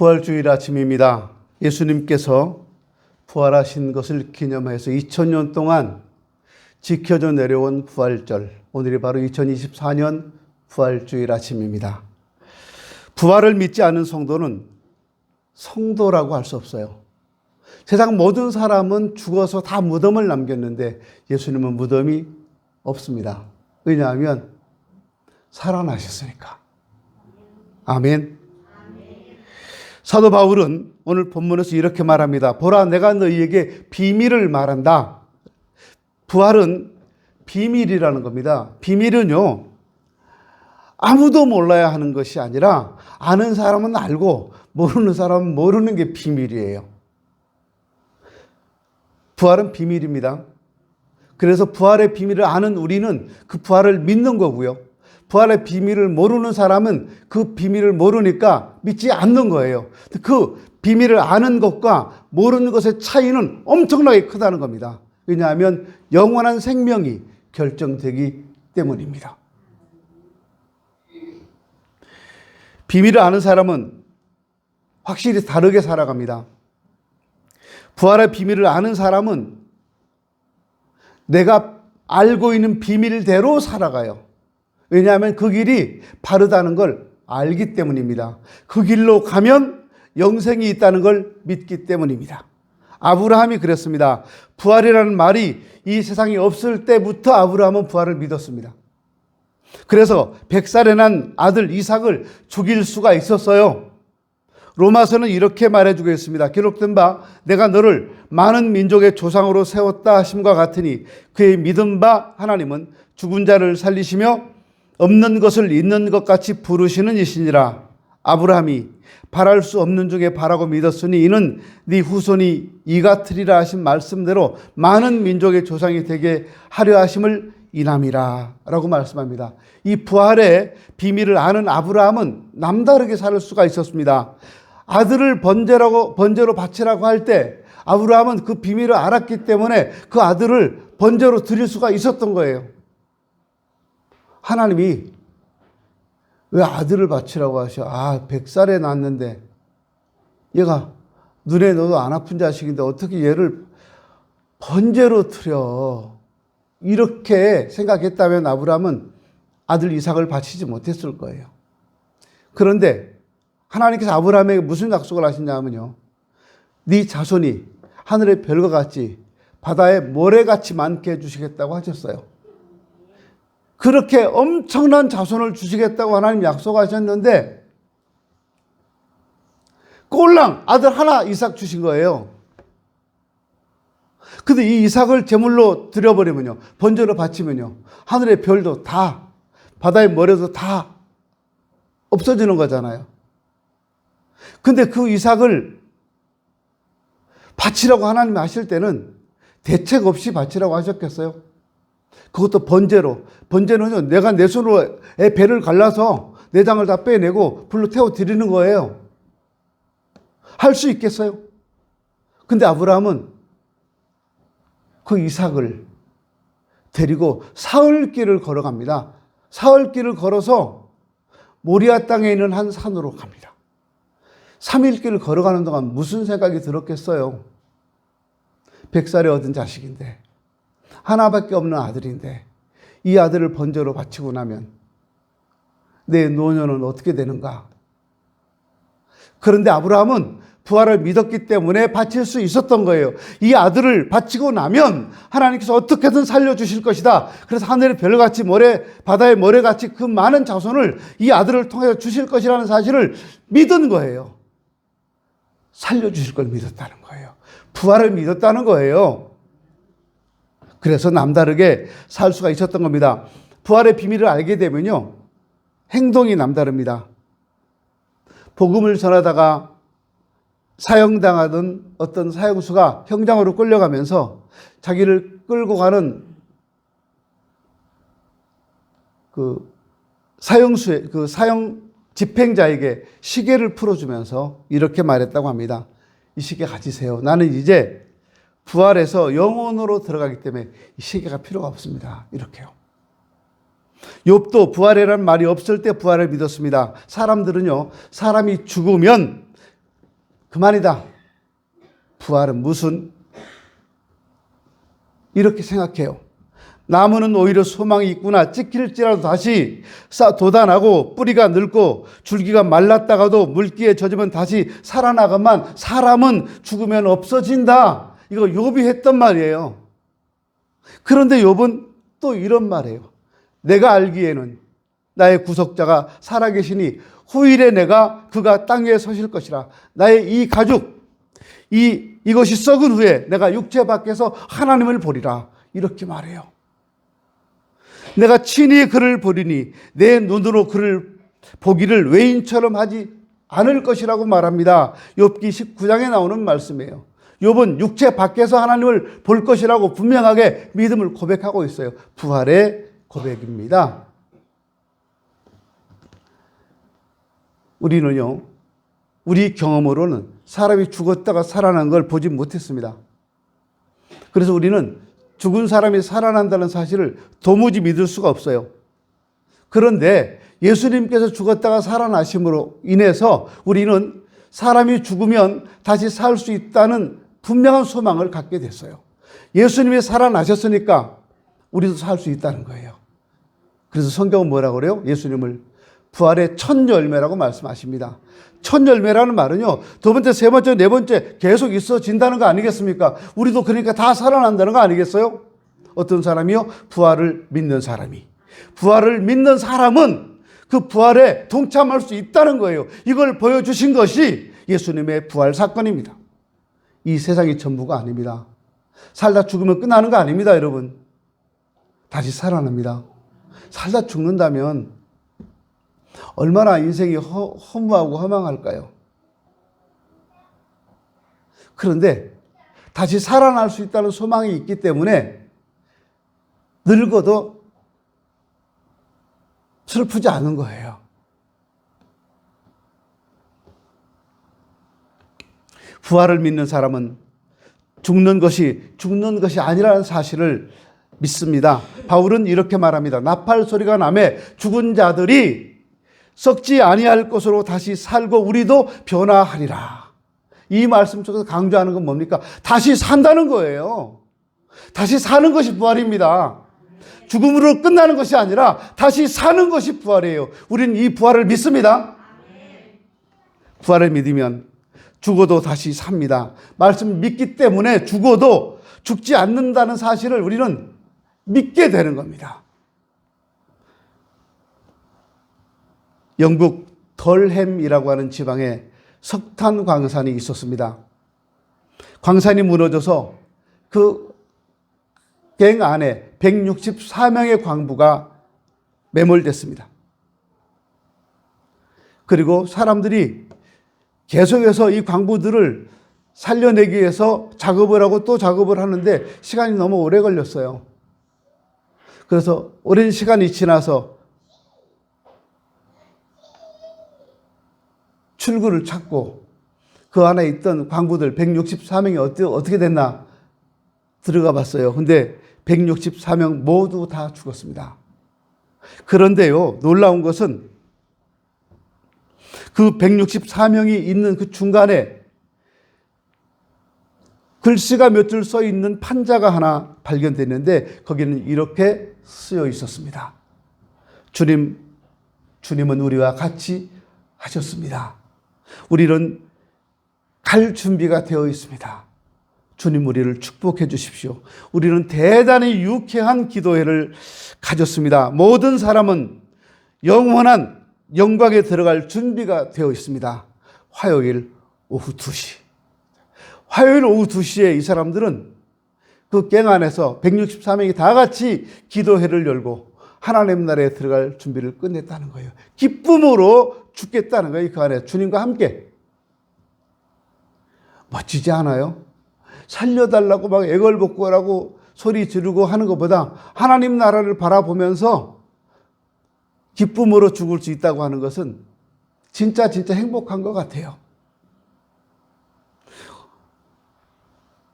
부활주일 아침입니다. 예수님께서 부활하신 것을 기념해서 2000년 동안 지켜져 내려온 부활절, 오늘이 바로 2024년 부활주일 아침입니다. 부활을 믿지 않은 성도는 성도라고 할 수 없어요. 세상 모든 사람은 죽어서 다 무덤을 남겼는데 예수님은 무덤이 없습니다. 왜냐하면 살아나셨으니까. 아멘. 사도 바울은 오늘 본문에서 이렇게 말합니다. 보라, 내가 너희에게 비밀을 말한다. 부활은 비밀이라는 겁니다. 비밀은요, 아무도 몰라야 하는 것이 아니라 아는 사람은 알고 모르는 사람은 모르는 게 비밀이에요. 부활은 비밀입니다. 그래서 부활의 비밀을 아는 우리는 그 부활을 믿는 거고요. 부활의 비밀을 모르는 사람은 그 비밀을 모르니까 믿지 않는 거예요. 그 비밀을 아는 것과 모르는 것의 차이는 엄청나게 크다는 겁니다. 왜냐하면 영원한 생명이 결정되기 때문입니다. 비밀을 아는 사람은 확실히 다르게 살아갑니다. 부활의 비밀을 아는 사람은 내가 알고 있는 비밀대로 살아가요. 왜냐하면 그 길이 바르다는 걸 알기 때문입니다. 그 길로 가면 영생이 있다는 걸 믿기 때문입니다. 아브라함이 그랬습니다. 부활이라는 말이 이 세상이 없을 때부터 아브라함은 부활을 믿었습니다. 그래서 100살에 난 아들 이삭을 죽일 수가 있었어요. 로마서는 이렇게 말해주고 있습니다. 기록된 바 내가 너를 많은 민족의 조상으로 세웠다 하심과 같으니 그의 믿은 바 하나님은 죽은 자를 살리시며 없는 것을 있는 것 같이 부르시는 이시니라. 아브라함이 바랄 수 없는 중에 바라고 믿었으니 이는 네 후손이 이 같으리라 하신 말씀대로 많은 민족의 조상이 되게 하려 하심을 인함이라 라고 말씀합니다. 이 부활의 비밀을 아는 아브라함은 남다르게 살 수가 있었습니다. 아들을 번제로 바치라고 할 때 아브라함은 그 비밀을 알았기 때문에 그 아들을 번제로 드릴 수가 있었던 거예요. 하나님이 왜 아들을 바치라고 하셔? 100살에 낳았는데 얘가 눈에 넣어도 안 아픈 자식인데 어떻게 얘를 번제로 드려? 이렇게 생각했다면 아브라함은 아들 이삭을 바치지 못했을 거예요. 그런데 하나님께서 아브라함에게 무슨 약속을 하시냐면요, 네 자손이 하늘의 별과 같이 바다의 모래같이 많게 해주시겠다고 하셨어요. 그렇게 엄청난 자손을 주시겠다고 하나님 약속하셨는데 꼴랑 아들 하나 이삭 주신 거예요. 근데 이 이삭을 제물로 드려버리면요, 번제로 바치면요, 하늘의 별도 다, 바다의 모래도 다 없어지는 거잖아요. 근데 그 이삭을 바치라고 하나님이 하실 때는 대책 없이 바치라고 하셨겠어요? 그것도 번제로. 번제는요, 내가 내 손으로 애 배를 갈라서 내장을 다 빼내고 불로 태워 드리는 거예요. 할 수 있겠어요? 근데 아브라함은 그 이삭을 데리고 사흘길을 걸어갑니다. 사흘길을 걸어서 모리아 땅에 있는 한 산으로 갑니다. 3일길을 걸어가는 동안 무슨 생각이 들었겠어요? 100살에 얻은 자식인데, 하나밖에 없는 아들인데 이 아들을 번제로 바치고 나면 내 노년은 어떻게 되는가? 그런데 아브라함은 부활을 믿었기 때문에 바칠 수 있었던 거예요. 이 아들을 바치고 나면 하나님께서 어떻게든 살려주실 것이다. 그래서 하늘의 별같이 바다의 모래같이 그 많은 자손을 이 아들을 통해서 주실 것이라는 사실을 믿은 거예요. 살려주실 걸 믿었다는 거예요. 부활을 믿었다는 거예요. 그래서 남다르게 살 수가 있었던 겁니다. 부활의 비밀을 알게 되면요, 행동이 남다릅니다. 복음을 전하다가 사형당하던 어떤 사형수가 형장으로 끌려가면서 자기를 끌고 가는 그 사형 집행자에게 시계를 풀어주면서 이렇게 말했다고 합니다. 이 시계 가지세요. 나는 이제 부활해서 영혼으로 들어가기 때문에 이 시계가 필요가 없습니다. 이렇게요. 욥도 부활이라는 말이 없을 때 부활을 믿었습니다. 사람들은요, 사람이 죽으면 그만이다. 부활은 무슨? 이렇게 생각해요. 나무는 오히려 소망이 있구나. 찍힐지라도 다시 돋아나고 뿌리가 늙고 줄기가 말랐다가도 물기에 젖으면 다시 살아나가만 사람은 죽으면 없어진다. 이거 욥이 했던 말이에요. 그런데 욥은 또 이런 말이에요. 내가 알기에는 나의 구속자가 살아계시니 후일에 그가 땅 위에 서실 것이라. 나의 이 가죽 이것이 썩은 후에 내가 육체 밖에서 하나님을 보리라. 이렇게 말해요. 내가 친히 그를 보리니 내 눈으로 그를 보기를 외인처럼 하지 않을 것이라고 말합니다. 욥기 19장에 나오는 말씀이에요. 욥은 육체 밖에서 하나님을 볼 것이라고 분명하게 믿음을 고백하고 있어요. 부활의 고백입니다. 우리는요, 우리 경험으로는 사람이 죽었다가 살아난 걸 보지 못했습니다. 그래서 우리는 죽은 사람이 살아난다는 사실을 도무지 믿을 수가 없어요. 그런데 예수님께서 죽었다가 살아나심으로 인해서 우리는 사람이 죽으면 다시 살 수 있다는 분명한 소망을 갖게 됐어요. 예수님이 살아나셨으니까 우리도 살 수 있다는 거예요. 그래서 성경은 뭐라고 그래요? 예수님을 부활의 첫 열매라고 말씀하십니다. 첫 열매라는 말은요, 두 번째, 세 번째, 네 번째 계속 있어진다는 거 아니겠습니까? 우리도 그러니까 다 살아난다는 거 아니겠어요? 어떤 사람이요? 부활을 믿는 사람이. 부활을 믿는 사람은 그 부활에 동참할 수 있다는 거예요. 이걸 보여주신 것이 예수님의 부활 사건입니다. 이 세상이 전부가 아닙니다. 살다 죽으면 끝나는 거 아닙니다, 여러분. 다시 살아납니다. 살다 죽는다면 얼마나 인생이 허무하고 허망할까요? 그런데 다시 살아날 수 있다는 소망이 있기 때문에 늙어도 슬프지 않은 거예요. 부활을 믿는 사람은 죽는 것이 아니라는 사실을 믿습니다. 바울은 이렇게 말합니다. 나팔 소리가 나매 죽은 자들이 썩지 아니할 것으로 다시 살고 우리도 변화하리라. 이 말씀 속에서 강조하는 건 뭡니까? 다시 산다는 거예요. 다시 사는 것이 부활입니다. 죽음으로 끝나는 것이 아니라 다시 사는 것이 부활이에요. 우리는 이 부활을 믿습니다. 부활을 믿으면 죽어도 다시 삽니다. 말씀 믿기 때문에 죽어도 죽지 않는다는 사실을 우리는 믿게 되는 겁니다. 영국 덜햄이라고 하는 지방에 석탄 광산이 있었습니다. 광산이 무너져서 그 갱 안에 164명의 광부가 매몰됐습니다. 그리고 사람들이 계속해서 이 광부들을 살려내기 위해서 작업을 하고 또 작업을 하는데 시간이 너무 오래 걸렸어요. 그래서 오랜 시간이 지나서 출구를 찾고 그 안에 있던 광부들 164명이 어떻게 됐나 들어가 봤어요. 근데 164명 모두 다 죽었습니다. 그런데요, 놀라운 것은 그 164명이 있는 그 중간에 글씨가 몇 줄 써 있는 판자가 하나 발견됐는데 거기는 이렇게 쓰여 있었습니다. 주님은 우리와 같이 하셨습니다. 우리는 갈 준비가 되어 있습니다. 주님 우리를 축복해 주십시오. 우리는 대단히 유쾌한 기도회를 가졌습니다. 모든 사람은 영원한 영광에 들어갈 준비가 되어 있습니다. 화요일 오후 2시. 화요일 오후 2시에 이 사람들은 그 갱 안에서 164명이 다 같이 기도회를 열고 하나님 나라에 들어갈 준비를 끝냈다는 거예요. 기쁨으로 죽겠다는 거예요. 그 안에 주님과 함께. 멋지지 않아요? 살려달라고 막 애걸복걸하고 소리 지르고 하는 것보다 하나님 나라를 바라보면서 기쁨으로 죽을 수 있다고 하는 것은 진짜 행복한 것 같아요.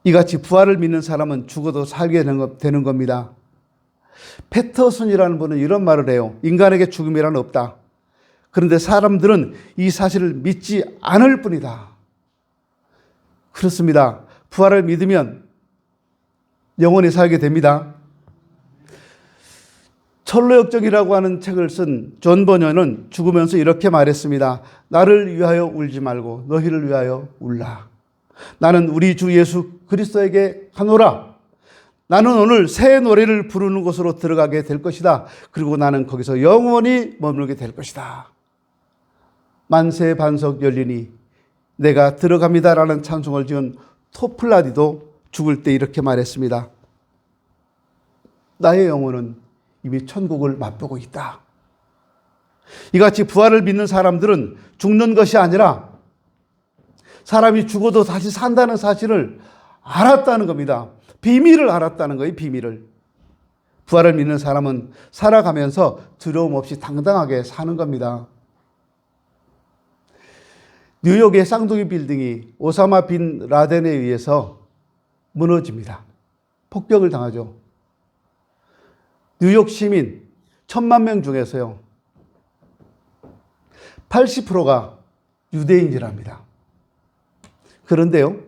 이같이 부활을 믿는 사람은 죽어도 살게 되는 겁니다. 패터슨이라는 분은 이런 말을 해요. 인간에게 죽음이란 없다. 그런데 사람들은 이 사실을 믿지 않을 뿐이다. 그렇습니다. 부활을 믿으면 영원히 살게 됩니다. 철로역정이라고 하는 책을 쓴 존 버녀는 죽으면서 이렇게 말했습니다. 나를 위하여 울지 말고 너희를 위하여 울라. 나는 우리 주 예수 그리스도에게 가노라. 나는 오늘 새 노래를 부르는 곳으로 들어가게 될 것이다. 그리고 나는 거기서 영원히 머물게 될 것이다. 만세 반석 열리니 내가 들어갑니다라는 찬송을 지은 토플라디도 죽을 때 이렇게 말했습니다. 나의 영혼은 이미 천국을 맛보고 있다. 이같이 부활을 믿는 사람들은 죽는 것이 아니라 사람이 죽어도 다시 산다는 사실을 알았다는 겁니다. 비밀을 알았다는 거예요. 비밀을. 부활을 믿는 사람은 살아가면서 두려움 없이 당당하게 사는 겁니다. 뉴욕의 쌍둥이 빌딩이 오사마 빈 라덴에 의해서 무너집니다. 폭격을 당하죠. 뉴욕 시민 1,000만 명 중에서요 80%가 유대인이랍니다. 그런데요,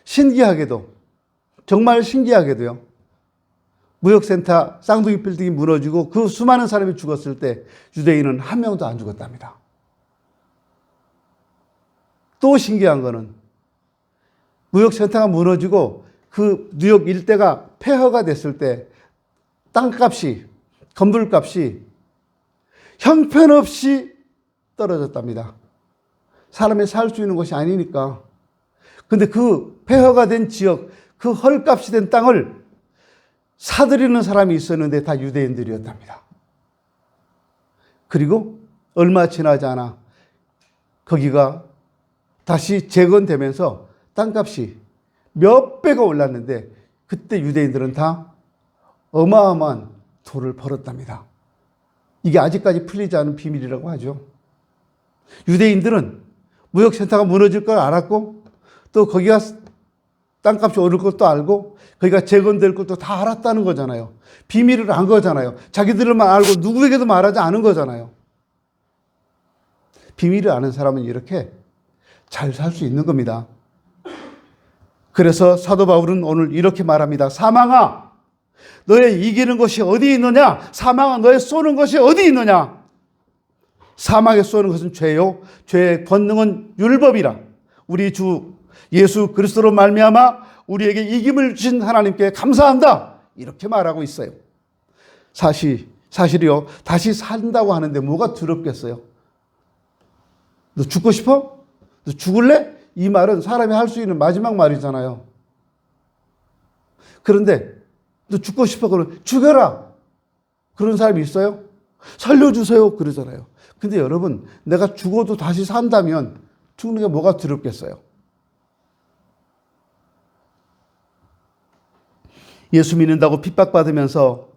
신기하게도, 정말 신기하게도요, 무역센터 쌍둥이 빌딩이 무너지고 그 수많은 사람이 죽었을 때 유대인은 한 명도 안 죽었답니다. 또 신기한 거는 무역센터가 무너지고 그 뉴욕 일대가 폐허가 됐을 때 땅값이, 건물값이 형편없이 떨어졌답니다. 사람이 살 수 있는 곳이 아니니까. 근데 그 폐허가 된 지역, 그 헐값이 된 땅을 사들이는 사람이 있었는데 다 유대인들이었답니다. 그리고 얼마 지나지 않아 거기가 다시 재건되면서 땅값이 몇 배가 올랐는데 그때 유대인들은 다 어마어마한 돈을 벌었답니다. 이게 아직까지 풀리지 않은 비밀이라고 하죠. 유대인들은 무역센터가 무너질 걸 알았고 또 거기가 땅값이 오를 것도 알고 거기가 재건될 것도 다 알았다는 거잖아요. 비밀을 안 거잖아요. 자기들만 알고 누구에게도 말하지 않은 거잖아요. 비밀을 아는 사람은 이렇게 잘 살 수 있는 겁니다. 그래서 사도 바울은 오늘 이렇게 말합니다. 사망아, 너의 이기는 것이 어디 있느냐? 사망아, 너의 쏘는 것이 어디 있느냐? 사망에 쏘는 것은 죄요, 죄의 권능은 율법이라. 우리 주 예수 그리스도로 말미암아 우리에게 이김을 주신 하나님께 감사한다. 이렇게 말하고 있어요. 사실이요, 다시 산다고 하는데 뭐가 두렵겠어요? 너 죽고 싶어? 너 죽을래? 이 말은 사람이 할 수 있는 마지막 말이잖아요. 그런데 너 죽고 싶어? 그러면 죽여라. 그런 사람이 있어요? 살려주세요. 그러잖아요. 근데 여러분, 내가 죽어도 다시 산다면 죽는 게 뭐가 두렵겠어요? 예수 믿는다고 핍박받으면서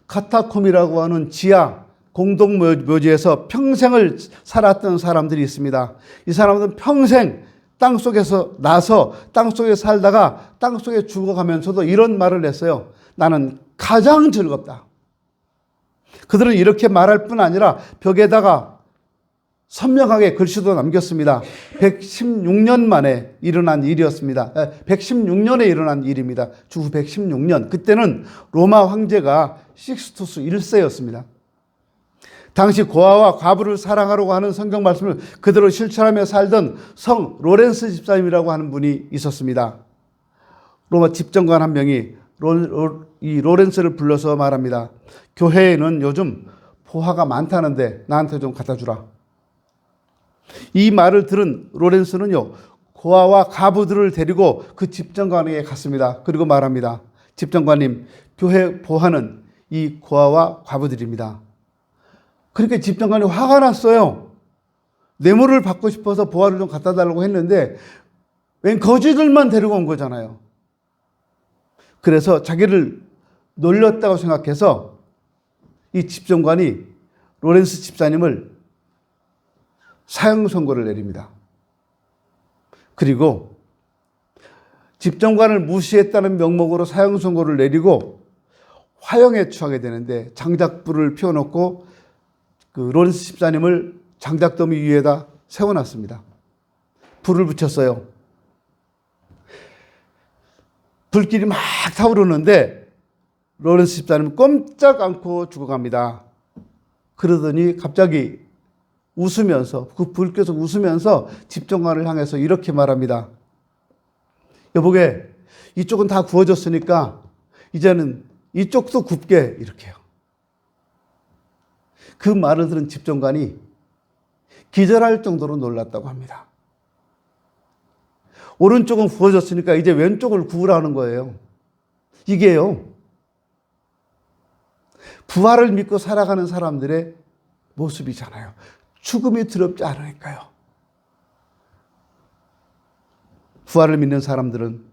카타콤이라고 하는 지하 공동묘지에서 평생을 살았던 사람들이 있습니다. 이 사람들은 평생 땅속에서 나서 땅속에 살다가 땅속에 죽어가면서도 이런 말을 했어요. 나는 가장 즐겁다. 그들은 이렇게 말할 뿐 아니라 벽에다가 선명하게 글씨도 남겼습니다. 116년 만에 일어난 일이었습니다. 116년에 일어난 일입니다. 주후 116년. 그때는 로마 황제가 식스투스 1세였습니다. 당시 고아와 과부를 사랑하려고 하는 성경 말씀을 그대로 실천하며 살던 성 로렌스 집사님이라고 하는 분이 있었습니다. 로마 집정관 한 명이 이 로렌스를 불러서 말합니다. 교회에는 요즘 포화가 많다는데 나한테 좀 갖다 주라. 이 말을 들은 로렌스는요, 고아와 과부들을 데리고 그 집정관에게 갔습니다. 그리고 말합니다. 집정관님, 교회 보화는 이 고아와 과부들입니다. 그러니까 집정관이 화가 났어요. 뇌물을 받고 싶어서 보화를 좀 갖다 달라고 했는데 웬 거지들만 데리고 온 거잖아요. 그래서 자기를 놀렸다고 생각해서 이 집정관이 로렌스 집사님을 사형 선고를 내립니다. 그리고 집정관을 무시했다는 명목으로 사형 선고를 내리고 화형에 처하게 되는데 장작불을 피워놓고 그 로렌스 집사님을 장작더미 위에다 세워놨습니다. 불을 붙였어요. 불길이 막 타오르는데 로렌스 집사님은 꼼짝 않고 죽어갑니다. 그러더니 갑자기 웃으면서, 그 불께서 웃으면서 집정관을 향해서 이렇게 말합니다. 여보게, 이쪽은 다 구워졌으니까 이제는 이쪽도 굽게, 이렇게요. 그 말을 들은 집정관이 기절할 정도로 놀랐다고 합니다. 오른쪽은 구워졌으니까 이제 왼쪽을 구우라는 거예요. 이게요, 부활을 믿고 살아가는 사람들의 모습이잖아요. 죽음이 두렵지 않으니까요. 부활을 믿는 사람들은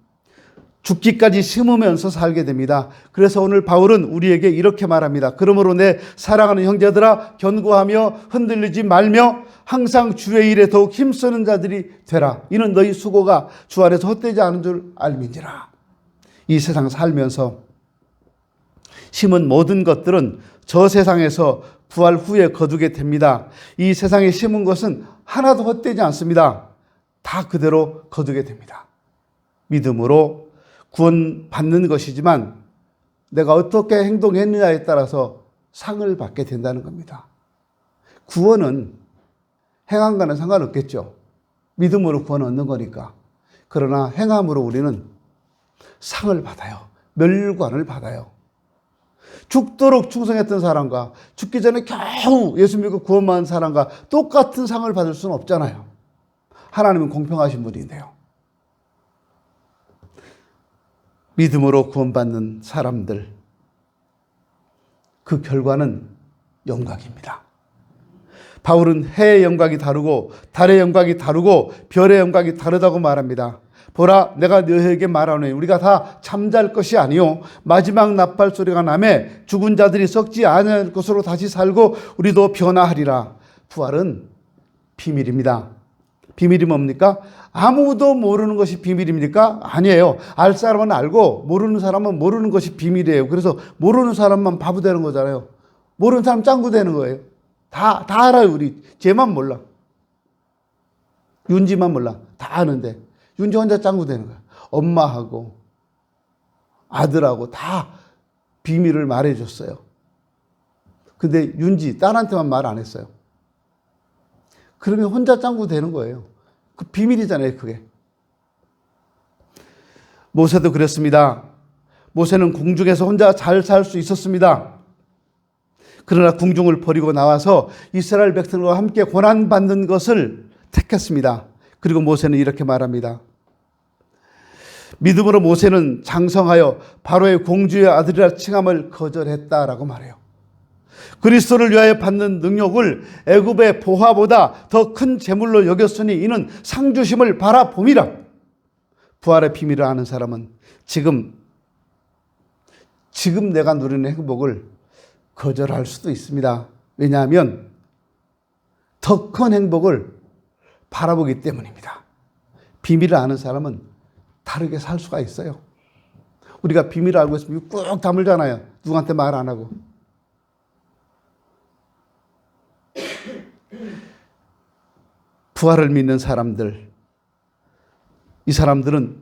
죽기까지 심으면서 살게 됩니다. 그래서 오늘 바울은 우리에게 이렇게 말합니다. 그러므로 내 사랑하는 형제들아, 견고하며 흔들리지 말며 항상 주의 일에 더욱 힘쓰는 자들이 되라. 이는 너희 수고가 주 안에서 헛되지 않은 줄 알민지라. 이 세상 살면서 심은 모든 것들은 저 세상에서 부활 후에 거두게 됩니다. 이 세상에 심은 것은 하나도 헛되지 않습니다. 다 그대로 거두게 됩니다. 믿음으로 구원받는 것이지만 내가 어떻게 행동했느냐에 따라서 상을 받게 된다는 겁니다. 구원은 행함과는 상관없겠죠. 믿음으로 구원 얻는 거니까. 그러나 행함으로 우리는 상을 받아요. 멸관을 받아요. 죽도록 충성했던 사람과 죽기 전에 겨우 예수 믿고 구원받은 사람과 똑같은 상을 받을 수는 없잖아요. 하나님은 공평하신 분인데요. 믿음으로 구원받는 사람들, 그 결과는 영광입니다. 바울은 해의 영광이 다르고 달의 영광이 다르고 별의 영광이 다르다고 말합니다. 보라, 내가 너희에게 말하노니 우리가 다 잠잘 것이 아니요 마지막 나팔 소리가 나매 죽은 자들이 썩지 않을 것으로 다시 살고 우리도 변화하리라. 부활은 비밀입니다. 비밀이 뭡니까? 아무도 모르는 것이 비밀입니까? 아니에요. 알 사람은 알고 모르는 사람은 모르는 것이 비밀이에요. 그래서 모르는 사람만 바보 되는 거잖아요. 모르는 사람 짱구 되는 거예요. 다 알아요. 우리 쟤만 몰라. 윤지만 몰라. 다 아는데 윤지 혼자 짱구 되는 거야. 엄마하고 아들하고 다 비밀을 말해줬어요. 근데 윤지 딸한테만 말 안 했어요. 그러면 혼자 짱구 되는 거예요. 그 비밀이잖아요, 그게. 모세도 그랬습니다. 모세는 궁중에서 혼자 잘 살 수 있었습니다. 그러나 궁중을 버리고 나와서 이스라엘 백성과 함께 고난받는 것을 택했습니다. 그리고 모세는 이렇게 말합니다. 믿음으로 모세는 장성하여 바로의 공주의 아들이라 칭함을 거절했다라고 말해요. 그리스도를 위하여 받는 능력을 애굽의 보화보다 더 큰 재물로 여겼으니 이는 상주심을 바라봄이라. 부활의 비밀을 아는 사람은 지금 내가 누리는 행복을 거절할 수도 있습니다. 왜냐하면 더 큰 행복을 바라보기 때문입니다. 비밀을 아는 사람은 다르게 살 수가 있어요. 우리가 비밀을 알고 있으면 꾹 다물잖아요. 누구한테 말 안 하고. 부활을 믿는 사람들, 이 사람들은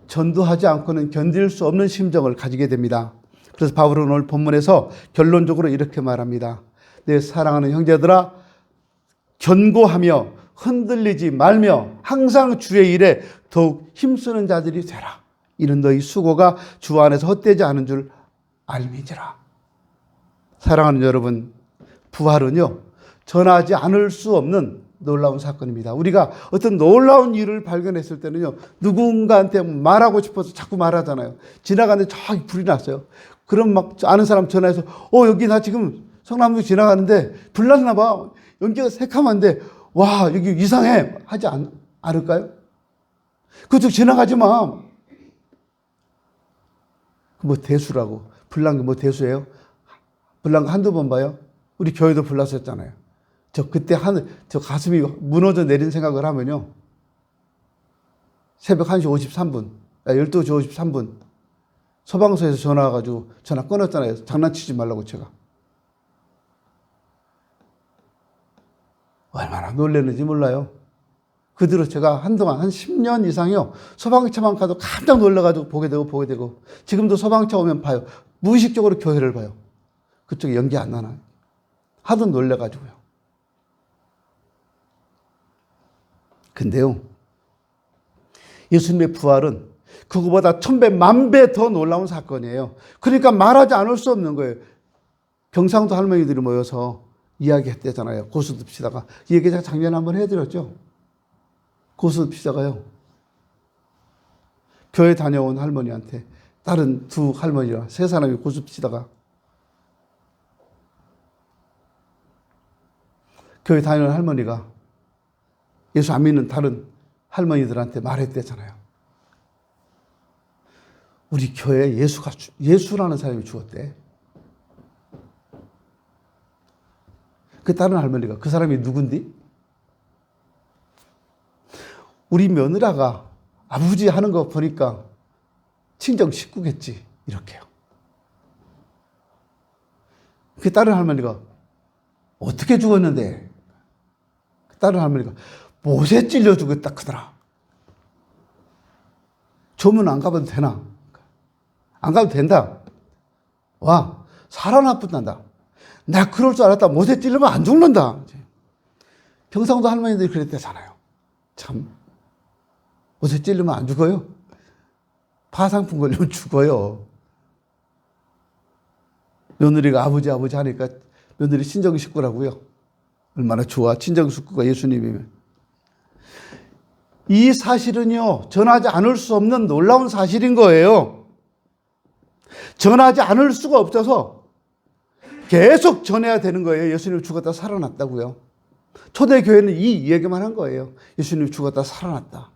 전도하지 않고는 견딜 수 없는 심정을 가지게 됩니다. 그래서 바울은 오늘 본문에서 결론적으로 이렇게 말합니다. 내 사랑하는 형제들아, 견고하며 흔들리지 말며 항상 주의 일에 더욱 힘쓰는 자들이 되라. 이는 너희 수고가 주 안에서 헛되지 않은 줄 알미지라. 사랑하는 여러분, 부활은요, 전하지 않을 수 없는 놀라운 사건입니다. 우리가 어떤 놀라운 일을 발견했을 때는요, 누군가한테 말하고 싶어서 자꾸 말하잖아요. 지나가는데 저기 불이 났어요. 그럼 막 아는 사람 전화해서 여기 나 지금 성남도 지나가는데 불 났나 봐. 연기가 새카만데 와, 여기 이상해 하지 않을까요? 그쪽 지나가지 마. 뭐 대수라고. 불난 게 뭐 대수예요? 불난 거 한두 번 봐요? 우리 교회도 불났었잖아요. 그때 저 가슴이 무너져 내린 생각을 하면요. 새벽 1시 53분, 12시 53분, 소방서에서 전화 와가지고 전화 끊었잖아요. 장난치지 말라고 제가. 얼마나 놀랐는지 몰라요. 그 뒤로 제가 한동안 한 10년 이상요. 소방차만 가도 깜짝 놀라가지고 보게 되고 지금도 소방차 오면 봐요. 무의식적으로 교회를 봐요. 그쪽에 연기 안 나나요? 하도 놀래가지고요. 근데요, 예수님의 부활은 그거보다 1000배, 10,000배 더 놀라운 사건이에요. 그러니까 말하지 않을 수 없는 거예요. 경상도 할머니들이 모여서 이야기했대잖아요. 고수듭시다가. 이 얘기 제가 작년에 한번 해드렸죠. 고수듭시다가요. 교회 다녀온 할머니한테 다른 두 할머니와 세 사람이 고수듭시다가 교회 다니는 할머니가 예수 안 믿는 다른 할머니들한테 말했대잖아요. 우리 교회에 예수라는 사람이 죽었대. 그 다른 할머니가 그 사람이 누군디? 우리 며느라가 아버지 하는 거 보니까 친정 식구겠지. 이렇게요. 그 다른 할머니가 어떻게 죽었는데? 그 다른 할머니가 못에 찔려 죽었다 크더라. 조문 안 가봐도 되나? 안 가도 된다. 와, 살아나뿐단다. 나 그럴 줄 알았다. 못에 찔리면 안 죽는다. 경상도 할머니들이 그랬대잖아요. 참, 못에 찔리면 안 죽어요. 파상풍 걸리면 죽어요. 며느리가 아버지 하니까 며느리 친정 식구라고요. 얼마나 좋아. 친정 식구가 예수님이면. 이 사실은요, 전하지 않을 수 없는 놀라운 사실인 거예요. 전하지 않을 수가 없어서 계속 전해야 되는 거예요. 예수님 죽었다 살아났다고요. 초대교회는 이 얘기만 한 거예요. 예수님 죽었다 살아났다.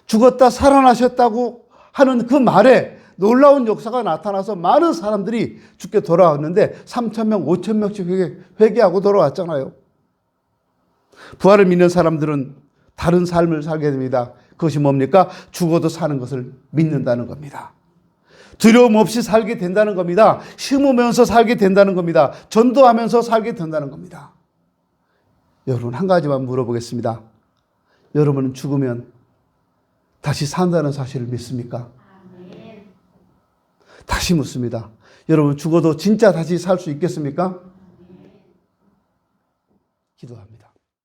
죽었다 살아나셨다고 하는 그 말에 놀라운 역사가 나타나서 많은 사람들이 죽게 돌아왔는데 3,000명, 5,000명씩 회개하고 돌아왔잖아요. 부활을 믿는 사람들은 다른 삶을 살게 됩니다. 그것이 뭡니까? 죽어도 사는 것을 믿는다는 겁니다. 두려움 없이 살게 된다는 겁니다. 심으면서 살게 된다는 겁니다. 전도하면서 살게 된다는 겁니다. 여러분, 한 가지만 물어보겠습니다. 여러분은 죽으면 다시 산다는 사실을 믿습니까? 다시 묻습니다. 여러분, 죽어도 진짜 다시 살 수 있겠습니까? 기도합니다.